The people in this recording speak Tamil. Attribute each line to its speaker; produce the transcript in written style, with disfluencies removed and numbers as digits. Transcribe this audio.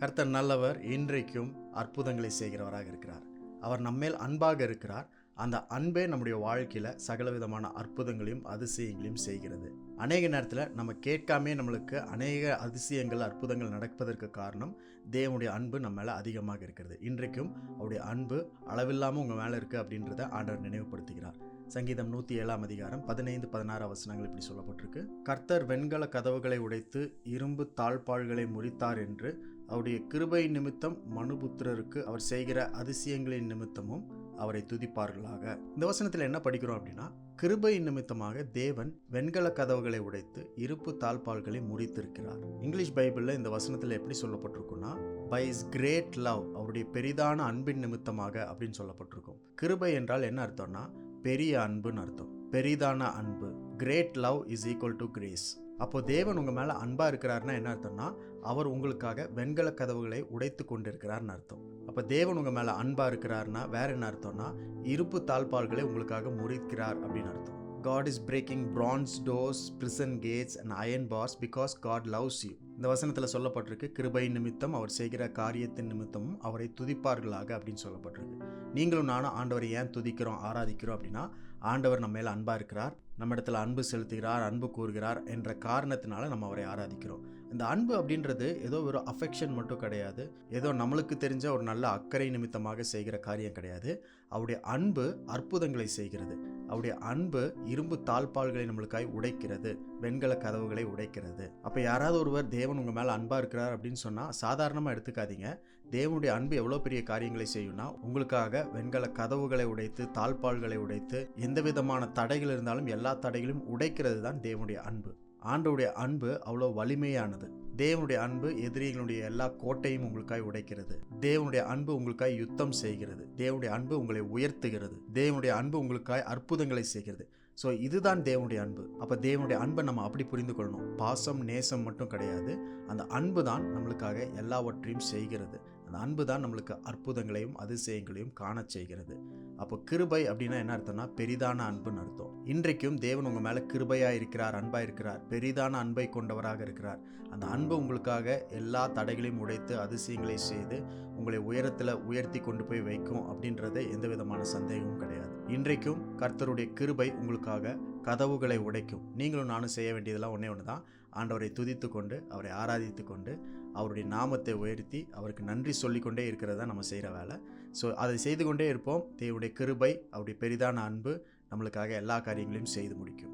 Speaker 1: கர்த்தர் நல்லவர், இன்றைக்கும் அற்புதங்களை செய்கிறவராக இருக்கிறார். அவர் நம்மேல் அன்பாக இருக்கிறார். அந்த அன்பே நம்முடைய வாழ்க்கையில் சகலவிதமான அற்புதங்களையும் அதிசயங்களையும் செய்கிறது. அநேக நேரத்தில் நம்ம கேட்காமே நம்மளுக்கு அநேக அதிசயங்கள் அற்புதங்கள் நடப்பதற்கு காரணம் தேவனுடைய அன்பு நம்ம மேலே அதிகமாக இருக்கிறது. இன்றைக்கும் அவருடைய அன்பு அளவில்லாமல் உங்கள் மேலே இருக்குது அப்படின்றத ஆண்டவர் நினைவுபடுத்துகிறார். சங்கீதம் 107 அதிகாரம் 15-16 வசனங்கள் இப்படி சொல்லப்பட்டிருக்கு. கர்த்தர் வெண்கல கதவுகளை உடைத்து இரும்பு தாழ்பாள்களை முறித்தார் என்று அவருடைய கிருபை நிமித்தம் மனுபுத்திரருக்கு அவர் செய்கிற அதிசயங்களின் நிமித்தமும் அவரை துதிப்பார்களாக. இந்த வசனத்தில் என்ன படிக்கிறோம் அப்படின்னா, கிருபை நிமித்தமாக தேவன் வெண்கல கதவுகளை உடைத்து இருப்பு தாழ்பாள்களை முறித்திருக்கிறார். இங்கிலீஷ் பைபிளில் இந்த வசனத்தில் எப்படி சொல்லப்பட்டிருக்குன்னா, பை இஸ் கிரேட் லவ், அவருடைய பெரிதான அன்பின் நிமித்தமாக அப்படின்னு சொல்லப்பட்டிருக்கும். கிருபை என்றால் என்ன அர்த்தம்னா, பெரிய அன்புன்னு அர்த்தம். பெரிதான அன்பு. Great love is equal to grace. அப்போ தேவன் உங்க மேல அன்பா இருக்கிறாருன்னா என்ன அர்த்தம்னா, அவர் உங்களுக்காக வெண்கல கதவுகளை உடைத்து கொண்டிருக்கிறார்னு அர்த்தம். அப்ப தேவன் உங்க மேல அன்பா இருக்கிறாருன்னா வேற என்ன அர்த்தம்னா, இருப்பு தாழ்பாள்களை உங்களுக்காக முறிக்கிறார் அப்படின்னு அர்த்தம். God is breaking bronze doors, prison gates and iron bars because God loves you. இந்த வசனத்தில் சொல்லப்பட்டிருக்கு, கிருபை நிமித்தம் அவர் செய்கிற காரியத்தின் நிமித்தமும் அவரை துதிப்பார்களாக அப்படின்னு சொல்லப்பட்டிருக்கு. நீங்களும் நானும் ஆண்டவரை ஏன் துதிக்கிறோம், ஆராதிக்கிறோம் அப்படின்னா, ஆண்டவர் நம்ம மேல அன்பா இருக்கிறார், நம்ம இடத்துல அன்பு செலுத்துகிறார், அன்பு கூறுகிறார் என்ற காரணத்தினால நம்ம அவரை ஆராதிக்கிறோம். இந்த அன்பு அப்படின்றது ஏதோ ஒரு அஃபெக்ஷன் மட்டும் கிடையாது, ஏதோ நம்மளுக்கு தெரிஞ்ச ஒரு நல்ல அக்கறை நிமித்தமாக செய்கிற காரியம் கிடையாது. அவருடைய அன்பு அற்புதங்களை செய்கிறது. அவருடைய அன்பு இரும்பு தாழ்பாள்களை நம்மளுக்காய் உடைக்கிறது, வெண்கல கதவுகளை உடைக்கிறது. அப்போ யாராவது ஒருவர் தேவன் உங்கள் மேலே அன்பாக இருக்கிறார் அப்படின்னு சொன்னால் சாதாரணமாக எடுத்துக்காதீங்க. தேவனுடைய அன்பு எவ்வளோ பெரிய காரியங்களை செய்யும்னா, உங்களுக்காக வெண்கல கதவுகளை உடைத்து தாழ்பாள்களை உடைத்து எந்த விதமான தடைகள் இருந்தாலும் எல்லா தடைகளையும் உடைக்கிறது தான் தேவனுடைய அன்பு. ஆண்டவருடைய அன்பு அவ்வளோ வலிமையானது. தேவனுடைய அன்பு எதிரிகளுடைய எல்லா கோட்டையும் உங்களுக்காய் உடைக்கிறது. தேவனுடைய அன்பு உங்களுக்காய் யுத்தம் செய்கிறது. தேவனுடைய அன்பு உங்களை உயர்த்துகிறது. தேவனுடைய அன்பு உங்களுக்காய் அற்புதங்களை செய்கிறது. ஸோ இதுதான் தேவனுடைய அன்பு. அப்போ தேவனுடைய அன்பை நம்ம அப்படி புரிந்து கொள்ளணும். பாசம் நேசம் மட்டும் கிடையாது, அந்த அன்பு தான் நம்மளுக்காக எல்லாவற்றையும் செய்கிறது. அந்த அன்பு தான் நம்மளுக்கு அற்புதங்களையும் அதிசயங்களையும் காண செய்கிறது. அப்போ கிருபை அப்படின்னா என்ன அர்த்தம்னா, பெரிதான அன்புன்னு அர்த்தம். இன்றைக்கும் தேவன் உங்க மேல கிருபையா இருக்கிறார், அன்பா இருக்கிறார், பெரிதான அன்பை கொண்டவராக இருக்கிறார். அந்த அன்பு உங்களுக்காக எல்லா தடைகளையும் உடைத்து அதிசயங்களை செய்து உங்களை உயரத்துல உயர்த்தி கொண்டு போய் வைக்கும் அப்படின்றது எந்த விதமான சந்தேகமும் கிடையாது. இன்றைக்கும் கர்த்தருடைய கிருபை உங்களுக்காக கதவுகளை உடைக்கும். நீங்களும் நானும் செய்ய வேண்டியதெல்லாம் ஒன்றே ஒன்று தான், ஆண்டவரை துதித்து கொண்டு அவரை ஆராதித்து கொண்டு அவருடைய நாமத்தை உயர்த்தி அவருக்கு நன்றி சொல்லிக்கொண்டே இருக்கிறதா நம்ம செய்கிற வேலை. ஸோ அதை செய்து கொண்டே இருப்போம். தேவனுடைய கிருபை, அவருடைய பெரிதான அன்பு நம்மளுக்காக எல்லா காரியங்களையும் செய்து முடிக்கும்.